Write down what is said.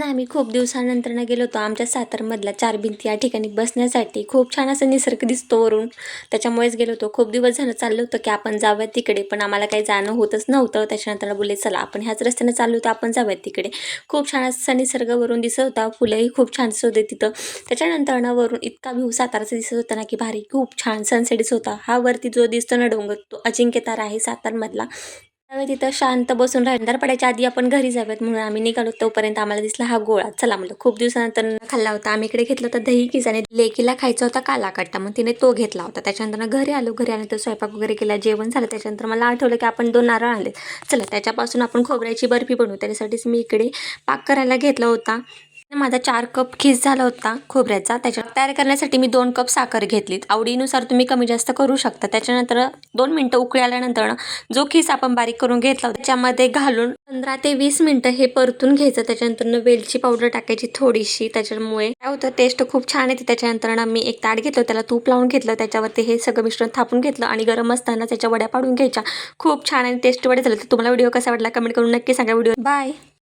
ना आम्ही खूप दिवसानंतर गेलो होतो आमच्या सातारमधला चार भिंती या ठिकाणी बसण्यासाठी. खूप छान असं निसर्ग दिसतो वरून, त्याच्यामुळेच गेलो होतो. खूप दिवस झालं चाललं होतं की आपण जाऊयात तिकडे, पण आम्हाला काही जाणं होतच नव्हतं. त्याच्यानंतर बोलले चला आपण ह्याच रस्त्याने चाललो होतो, आपण जाऊयात तिकडे. खूप छान असा निसर्ग वरून दिसत होता, फुलंही खूप छान दिसत होते तिथं. त्याच्यानंतर ना वरून इतका व्ह्यू साताराचा दिसत होता ना की भारी, खूप छान सनसेट दिसत होता. हा वरती जो दिसतो ना डोंगर, तो अजिंक्यतारा आहे सातारमधला. त्यावेळी तिथं शांत बसून अंधार पडायच्या आधी आपण घरी जाऊयात म्हणून आम्ही निघालो. तोपर्यंत आम्हाला दिसला हा गोळा. चला म्हणलं, खूप दिवसानंतर खाल्ला होता. आम्ही इकडे घेतला होता दही किस आणि लेकीला खायचा होता काला कट्टा, मग तिने तो घेतला होता. त्याच्यानंतर घरी आलो. घरी आल्यानंतर स्वयंपाक वगैरे केला, जेवण झालं. त्याच्यानंतर मला आठवलं की आपण 2 नारळ आणले. चला त्याच्यापासून आपण खोबऱ्याची बर्फी बनवू. त्याच्यासाठीच मी इकडे पाक करायला घेतला होता. माझा 4 कप खीस झाला होता खोबऱ्याचा. त्याच्या तयार करण्यासाठी मी 2 कप साखर घेतलीत. आवडीनुसार तुम्ही कमी जास्त करू शकता. त्याच्यानंतर 2 मिनिटं उकळी आल्यानंतर जो खीस आपण बारीक करून घेतला होता त्याच्यामध्ये घालून 15 ते 20 मिनिटं हे परतून घ्यायचं. त्याच्यानंतर वेलची पावडर टाकायची थोडीशी. त्याच्यामुळे काय होतं, टेस्ट खूप छान येते. त्याच्यानंतर मी एक ताट घेतलं, त्याला तूप लावून घेतलं, त्याच्यावरती हे सगळं मिश्रण थापून घेतलं आणि गरम असताना त्याच्या वड्या पाडून घ्यायच्या. खूप छान आणि टेस्ट वडे झाले. तर तुम्हाला व्हिडिओ कसा वाटला कमेंट करून नक्की सांगा. Video bye.